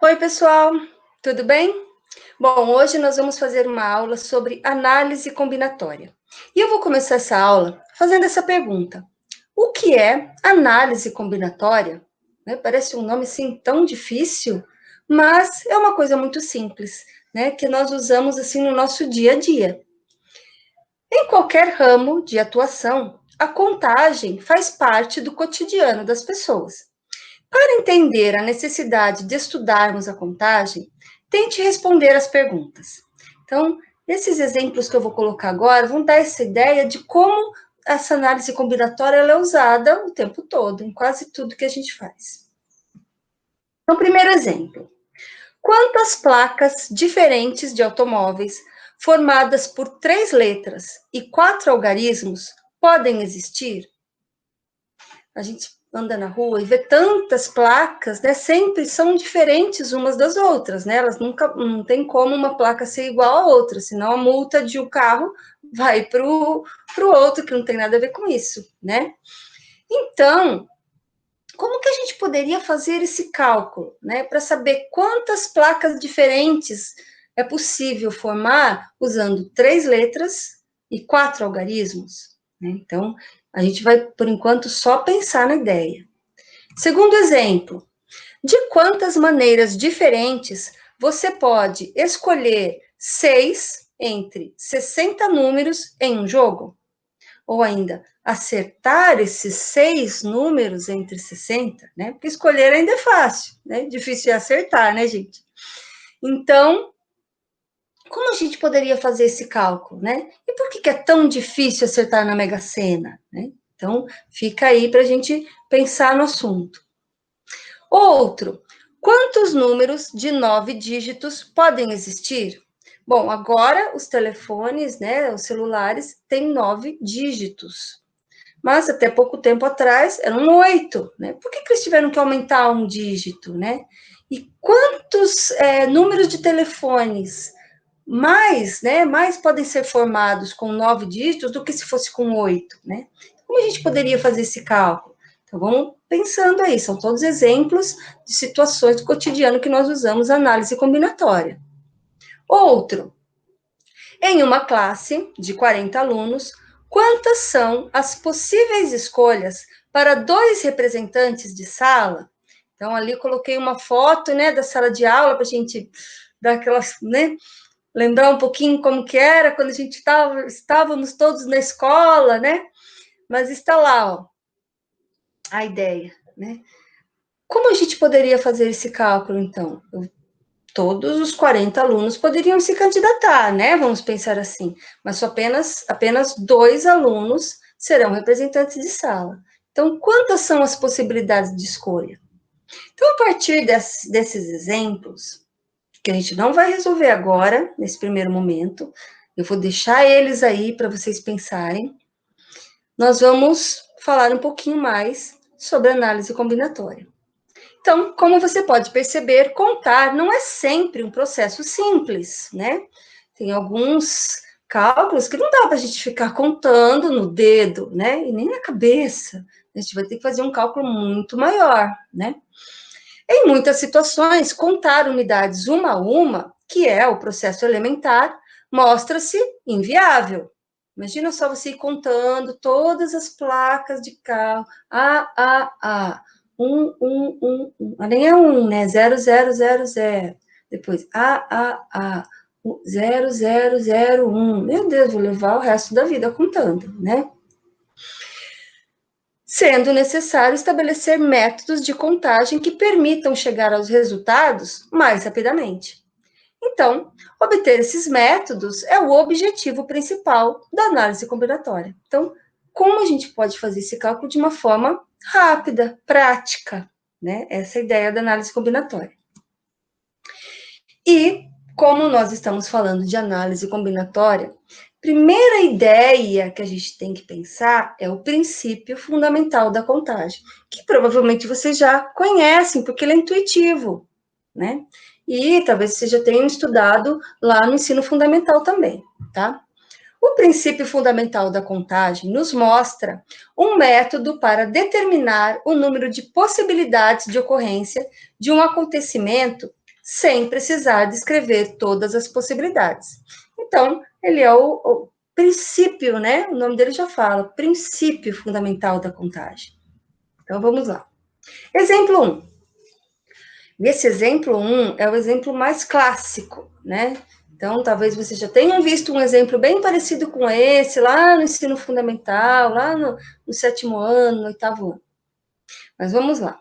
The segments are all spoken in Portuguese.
Oi, pessoal, tudo bem? Bom, hoje nós vamos fazer uma aula sobre análise combinatória. E eu vou começar essa aula fazendo essa pergunta: o que é análise combinatória? Né, parece um nome assim tão difícil, mas é uma coisa muito simples, né, que nós usamos assim no nosso dia a dia. Em qualquer ramo de atuação, a contagem faz parte do cotidiano das pessoas. Para entender a necessidade de estudarmos a contagem, tente responder as perguntas. Então, esses exemplos que eu vou colocar agora vão dar essa ideia de como essa análise combinatória ela é usada o tempo todo, em quase tudo que a gente faz. Então, primeiro exemplo. Quantas placas diferentes de automóveis, formadas por 3 letras e 4 algarismos, podem existir? A gente anda na rua e vê tantas placas, né? Sempre são diferentes umas das outras, né? Elas nunca, não tem como uma placa ser igual a outra, senão a multa de um carro vai para o outro, que não tem nada a ver com isso, né? Então, como que a gente poderia fazer esse cálculo, né? Para saber quantas placas diferentes é possível formar usando 3 letras e 4 algarismos, né? Então, a gente vai, por enquanto, só pensar na ideia. Segundo exemplo, de quantas maneiras diferentes você pode escolher 6 entre 60 números em um jogo? Ou ainda, acertar esses 6 números entre 60, né? Porque escolher ainda é fácil, né? Difícil é acertar, né, gente? Então, como a gente poderia fazer esse cálculo, né? E por que é tão difícil acertar na Mega Sena, né? Então, fica aí para a gente pensar no assunto. Outro, quantos números de 9 dígitos podem existir? Bom, agora os telefones, né, os celulares, têm 9 dígitos. Mas até pouco tempo atrás eram 8, né? Por que eles tiveram que aumentar um dígito, né? E quantos números de telefones mais podem ser formados com 9 dígitos do que se fosse com 8, né? Como a gente poderia fazer esse cálculo? Então, vamos pensando aí, são todos exemplos de situações do cotidiano que nós usamos análise combinatória. Outro, em uma classe de 40 alunos, quantas são as possíveis escolhas para 2 representantes de sala? Então, ali coloquei uma foto, né, da sala de aula para a gente dar aquelas, né, lembrar um pouquinho como que era quando a gente estávamos todos na escola, né? Mas está lá, ó, a ideia, né? Como a gente poderia fazer esse cálculo, então? Todos os 40 alunos poderiam se candidatar, né? Vamos pensar assim, mas só apenas 2 alunos serão representantes de sala. Então, quantas são as possibilidades de escolha? Então, a partir desses exemplos, que a gente não vai resolver agora, nesse primeiro momento, eu vou deixar eles aí para vocês pensarem. Nós vamos falar um pouquinho mais sobre análise combinatória. Então, como você pode perceber, contar não é sempre um processo simples, né? Tem alguns cálculos que não dá para a gente ficar contando no dedo, né? E nem na cabeça. A gente vai ter que fazer um cálculo muito maior, né? Em muitas situações, contar unidades uma a uma, que é o processo elementar, mostra-se inviável. Imagina só você ir contando todas as placas de carro. A. 1. Nem é 1, né? 0000. Depois, A. 0001. Meu Deus, vou levar o resto da vida contando, né? Sendo necessário estabelecer métodos de contagem que permitam chegar aos resultados mais rapidamente. Então, obter esses métodos é o objetivo principal da análise combinatória. Então, como a gente pode fazer esse cálculo de uma forma rápida, prática, né? Essa é a ideia da análise combinatória. E, como nós estamos falando de análise combinatória, primeira ideia que a gente tem que pensar é o princípio fundamental da contagem, que provavelmente vocês já conhecem, porque ele é intuitivo, né? E talvez vocês já tenham estudado lá no ensino fundamental também, tá? O princípio fundamental da contagem nos mostra um método para determinar o número de possibilidades de ocorrência de um acontecimento sem precisar descrever todas as possibilidades. Então, ele é o princípio, né? O nome dele já fala, princípio fundamental da contagem. Então, vamos lá. Exemplo 1. Esse exemplo 1 é o exemplo mais clássico, né? Então, talvez vocês já tenham visto um exemplo bem parecido com esse, lá no ensino fundamental, lá no 7º ano, no 8º ano. Mas vamos lá.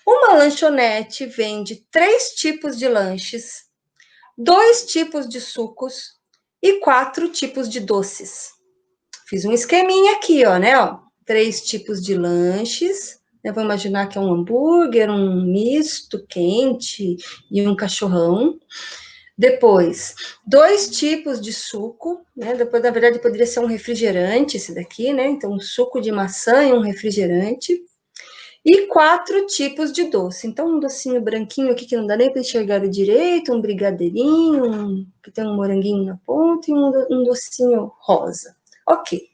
Uma lanchonete vende 3 tipos de lanches, 2 tipos de sucos e 4 tipos de doces. Fiz um esqueminha aqui, ó, né? Ó, 3 tipos de lanches. Eu vou imaginar que é um hambúrguer, um misto quente e um cachorrão. Depois, 2 tipos de suco, né? Depois, na verdade, poderia ser um refrigerante esse daqui, né? Então, um suco de maçã e um refrigerante. E 4 tipos de doce. Então, um docinho branquinho aqui que não dá nem para enxergar direito, um brigadeirinho, que tem um moranguinho na ponta, e um docinho rosa. Ok.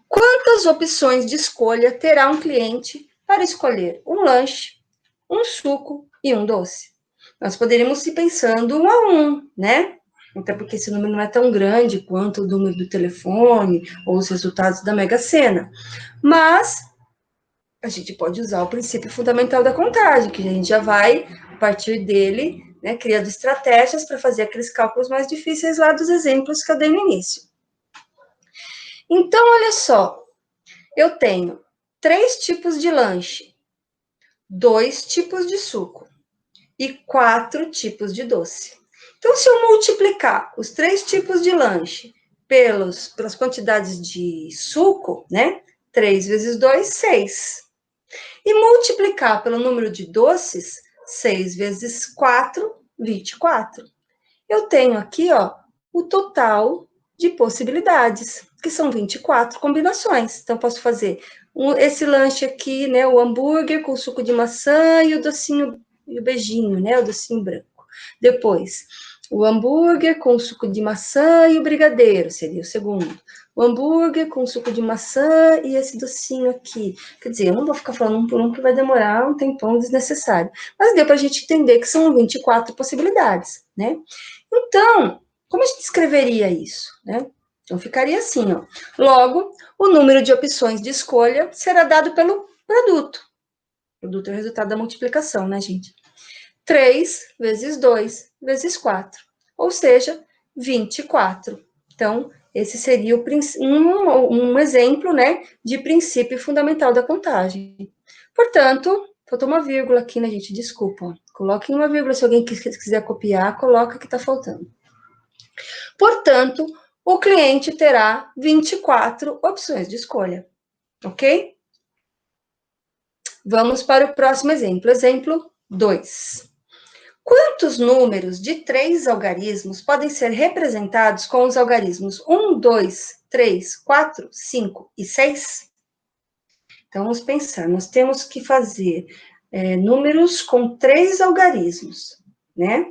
Quantas opções de escolha terá um cliente para escolher um lanche, um suco e um doce? Nós poderíamos ir pensando um a um, né? Até porque esse número não é tão grande quanto o número do telefone ou os resultados da Mega Sena. Mas a gente pode usar o princípio fundamental da contagem, que a gente já vai, a partir dele, né, criando estratégias para fazer aqueles cálculos mais difíceis lá dos exemplos que eu dei no início. Então, olha só, eu tenho 3 tipos de lanche, 2 tipos de suco e 4 tipos de doce. Então, se eu multiplicar os 3 tipos de lanche pelas quantidades de suco, né? 3 vezes 2, 6. E multiplicar pelo número de doces, 6 vezes 4, 24. Eu tenho aqui, ó, o total de possibilidades, que são 24 combinações. Então, posso fazer esse lanche aqui, né, o hambúrguer com suco de maçã e o docinho, e o beijinho, né, o docinho branco. Depois, o hambúrguer com suco de maçã e o brigadeiro, seria o segundo. O hambúrguer com suco de maçã e esse docinho aqui. Quer dizer, eu não vou ficar falando um por um, que vai demorar um tempão desnecessário. Mas deu para a gente entender que são 24 possibilidades, né? Então, como a gente escreveria isso, né? Então, ficaria assim, ó. Logo, o número de opções de escolha será dado pelo produto. O produto é o resultado da multiplicação, né, gente? 3 vezes 2 vezes 4, ou seja, 24. Então, esse seria um exemplo, né, de princípio fundamental da contagem. Portanto, faltou uma vírgula aqui, né, gente? Desculpa. Coloquem uma vírgula, se alguém quiser copiar, coloca que está faltando. Portanto, o cliente terá 24 opções de escolha, ok? Vamos para o próximo exemplo. Exemplo 2. Quantos números de 3 algarismos podem ser representados com os algarismos 1, 2, 3, 4, 5 e 6? Então, vamos pensar, nós temos que fazer números com 3 algarismos, né?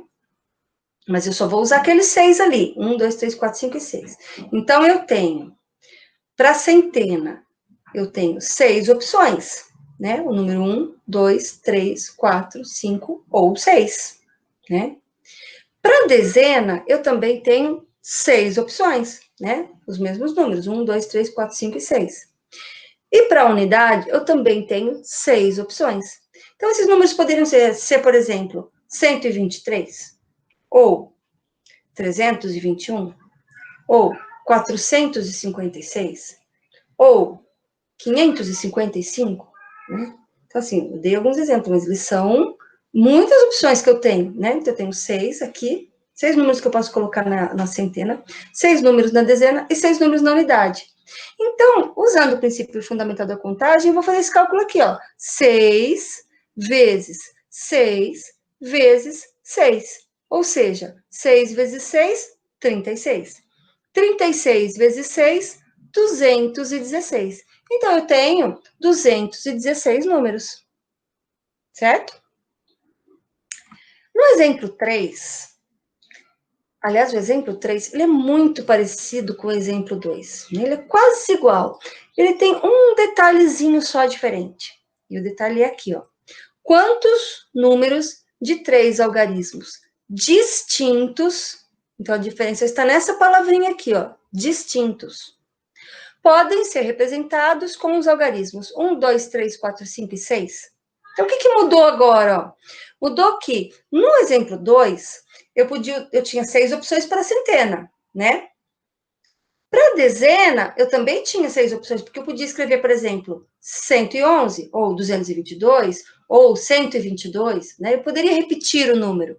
Mas eu só vou usar aqueles 6 ali, 1, 2, 3, 4, 5 e 6. Então, eu tenho, para centena, eu tenho 6 opções, né? O número 1, 2, 3, 4, 5 ou 6, né? Para dezena, eu também tenho 6 opções, né? Os mesmos números, 1, 2, 3, 4, 5 e 6. E para unidade, eu também tenho 6 opções. Então, esses números poderiam ser, por exemplo, 123, ou 321, ou 456, ou 555, né? Então, assim, eu dei alguns exemplos, mas eles são muitas opções que eu tenho, né? Então, eu tenho 6 aqui, 6 números que eu posso colocar na centena, 6 números na dezena e 6 números na unidade. Então, usando o princípio fundamental da contagem, eu vou fazer esse cálculo aqui, ó. 6 vezes 6 vezes 6. Ou seja, 6 vezes 6, 36. 36 vezes 6, 216. Então, eu tenho 216 números, certo? No exemplo 3, aliás, o exemplo 3, ele é muito parecido com o exemplo 2. Ele é quase igual. Ele tem um detalhezinho só diferente. E o detalhe é aqui, ó. Quantos números de 3 algarismos distintos, então a diferença está nessa palavrinha aqui, ó, distintos, podem ser representados com os algarismos 1, 2, 3, 4, 5 e 6. Então, o que mudou agora? Ó? Mudou que, no exemplo 2, eu tinha 6 opções para a centena, né? Para a dezena, eu também tinha 6 opções, porque eu podia escrever, por exemplo, 111, ou 222, ou 122, né? Eu poderia repetir o número.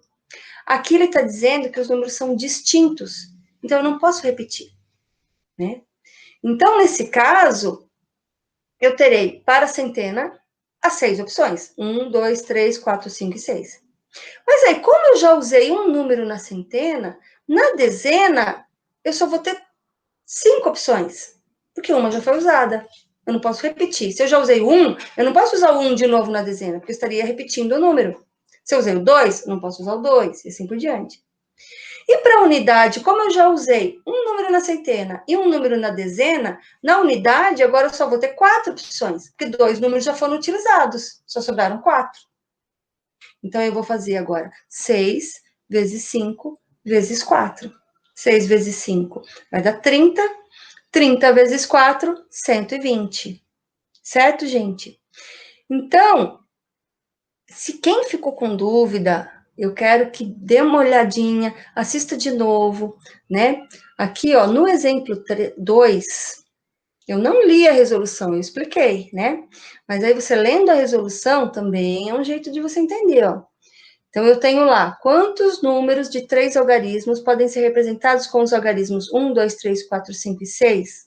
Aqui ele está dizendo que os números são distintos, então eu não posso repetir, né? Então, nesse caso, eu terei para a centena as 6 opções: 1, 2, 3, 4, 5 e 6. Mas aí, como eu já usei um número na centena, na dezena, eu só vou ter 5 opções, porque uma já foi usada. Eu não posso repetir. Se eu já usei o 1, eu não posso usar o 1 de novo na dezena, porque eu estaria repetindo o número. Se eu usei o 2, eu não posso usar o 2, e assim por diante. E para a unidade, como eu já usei um número na centena e um número na dezena, na unidade agora eu só vou ter 4 opções, porque 2 números já foram utilizados, só sobraram 4. Então eu vou fazer agora 6 vezes 5 vezes 4. 6 vezes 5 vai dar 30, 30 vezes 4, 120. Certo, gente? Então, se quem ficou com dúvida, eu quero que dê uma olhadinha, assista de novo, né? Aqui, ó, no exemplo 2, eu não li a resolução, eu expliquei, né? Mas aí você lendo a resolução também é um jeito de você entender, ó. Então, eu tenho lá, quantos números de 3 algarismos podem ser representados com os algarismos 1, 2, 3, 4, 5 e 6?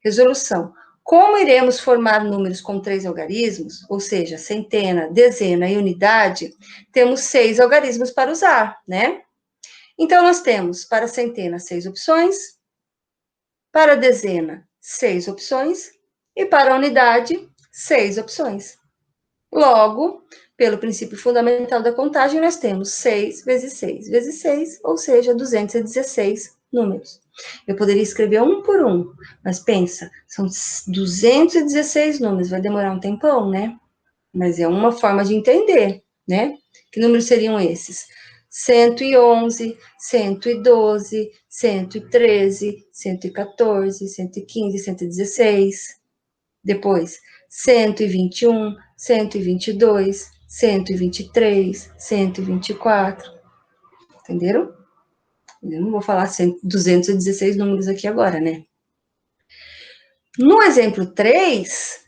Resolução. Como iremos formar números com 3 algarismos, ou seja, centena, dezena e unidade, temos 6 algarismos para usar, né? Então, nós temos para a centena 6 opções, para a dezena 6 opções e para a unidade 6 opções. Logo, pelo princípio fundamental da contagem, nós temos 6 vezes 6 vezes 6, ou seja, 216 números. Eu poderia escrever um por um, mas pensa, são 216 números, vai demorar um tempão, né? Mas é uma forma de entender, né? Que números seriam esses? 111, 112, 113, 114, 115, 116. Depois, 121, 122, 123, 124. Entenderam? Eu não vou falar 216 números aqui agora, né? No exemplo 3,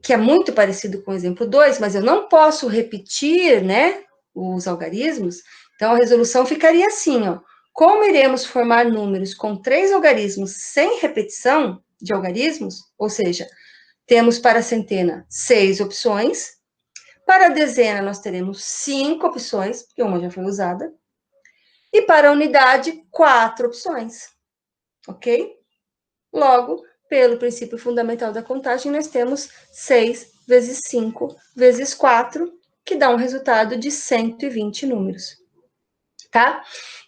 que é muito parecido com o exemplo 2, mas eu não posso repetir, né, os algarismos, então a resolução ficaria assim, ó. Como iremos formar números com 3 algarismos sem repetição de algarismos, ou seja, temos para a centena 6 opções, para a dezena nós teremos 5 opções, porque uma já foi usada, e para a unidade, 4 opções, ok? Logo, pelo princípio fundamental da contagem, nós temos 6 vezes 5 vezes 4, que dá um resultado de 120 números, tá?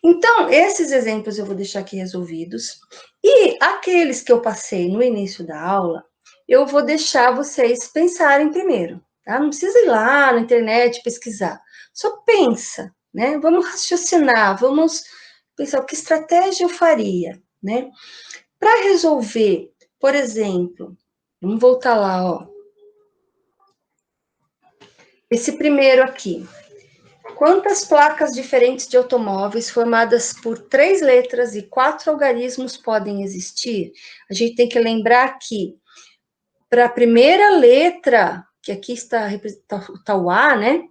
Então, esses exemplos eu vou deixar aqui resolvidos, e aqueles que eu passei no início da aula, eu vou deixar vocês pensarem primeiro, tá? Não precisa ir lá na internet pesquisar, só pensa, né? Vamos raciocinar, vamos pensar que estratégia eu faria, né? Para resolver, por exemplo, vamos voltar lá, ó. Esse primeiro aqui. Quantas placas diferentes de automóveis formadas por 3 letras e 4 algarismos podem existir? A gente tem que lembrar que, para a primeira letra, que aqui está o A, né?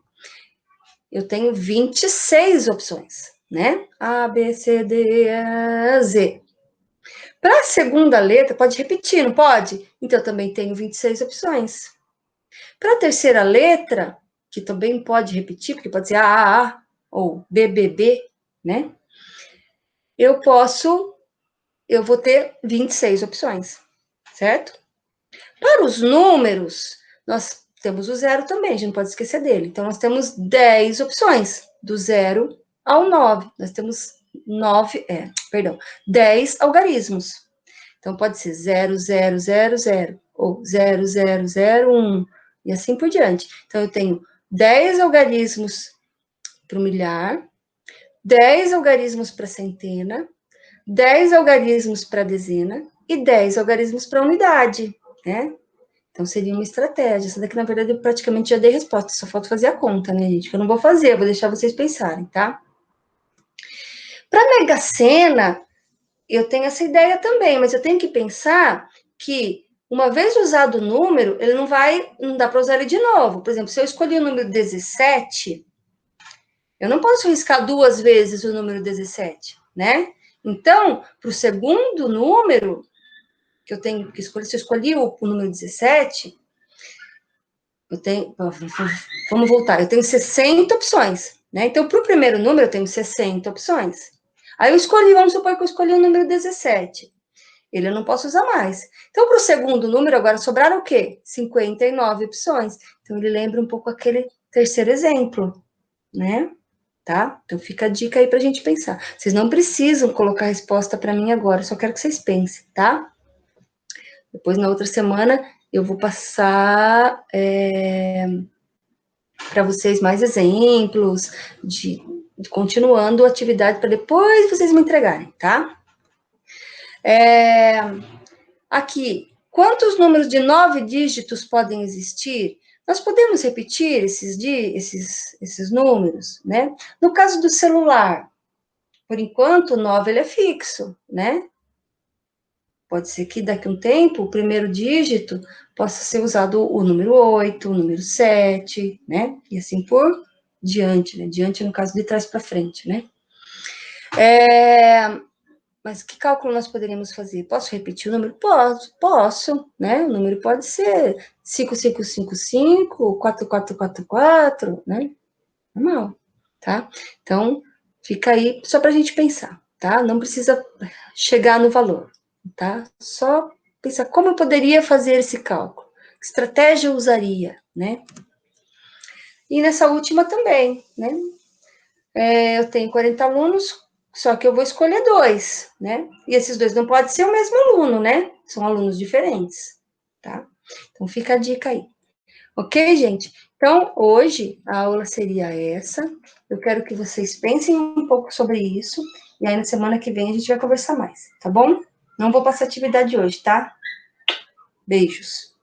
Eu tenho 26 opções, né? A, B, C, D, E, Z. Para a segunda letra, pode repetir, não pode? Então, eu também tenho 26 opções. Para a terceira letra, que também pode repetir, porque pode ser AAA ou BBB, né? Eu vou ter 26 opções, certo? Para os números, nós temos o zero também, a gente não pode esquecer dele. Então, nós temos 10 opções, do 0 ao 9. Nós temos 10 algarismos. Então, pode ser 0, 0, 0, 0, ou 0, 0, 0, 1, e assim por diante. Então, eu tenho 10 algarismos para o milhar, 10 algarismos para centena, 10 algarismos para dezena e 10 algarismos para unidade, né? Então, seria uma estratégia. Essa daqui, na verdade, eu praticamente já dei resposta, só falta fazer a conta, né, gente? Que eu não vou fazer, eu vou deixar vocês pensarem, tá? Para Mega Sena, eu tenho essa ideia também, mas eu tenho que pensar que, uma vez usado o número, ele não dá para usar ele de novo. Por exemplo, se eu escolhi o número 17, eu não posso riscar 2 vezes o número 17, né? Então, para o segundo número que eu tenho que escolher, se eu escolhi o número 17, eu tenho, vamos voltar, eu tenho 60 opções, né? Então, para o primeiro número, eu tenho 60 opções. Aí eu escolhi, vamos supor que eu escolhi o número 17. Ele eu não posso usar mais. Então, para o segundo número, agora sobraram o quê? 59 opções. Então, ele lembra um pouco aquele terceiro exemplo, né? Tá? Então, fica a dica aí para a gente pensar. Vocês não precisam colocar a resposta para mim agora, só quero que vocês pensem, tá? Depois, na outra semana, eu vou passar para vocês mais exemplos, continuando a atividade para depois vocês me entregarem, tá? Aqui, quantos números de 9 dígitos podem existir? Nós podemos repetir esses números, né? No caso do celular, por enquanto, o 9 ele é fixo, né? Pode ser que daqui a um tempo, o primeiro dígito possa ser usado o número 8, o número 7, né? E assim por diante, né? Diante, no caso, de trás para frente, né? Mas que cálculo nós poderíamos fazer? Posso repetir o número? Posso, né? O número pode ser 5555, 4444, né? Normal, tá? Então, fica aí só para a gente pensar, tá? Não precisa chegar no valor, tá? Só pensar como eu poderia fazer esse cálculo, que estratégia eu usaria, né? E nessa última também, né? Eu tenho 40 alunos, só que eu vou escolher 2, né? E esses 2 não podem ser o mesmo aluno, né? São alunos diferentes, tá? Então, fica a dica aí. Ok, gente? Então, hoje a aula seria essa. Eu quero que vocês pensem um pouco sobre isso. E aí, na semana que vem, a gente vai conversar mais, tá bom? Não vou passar atividade hoje, tá? Beijos.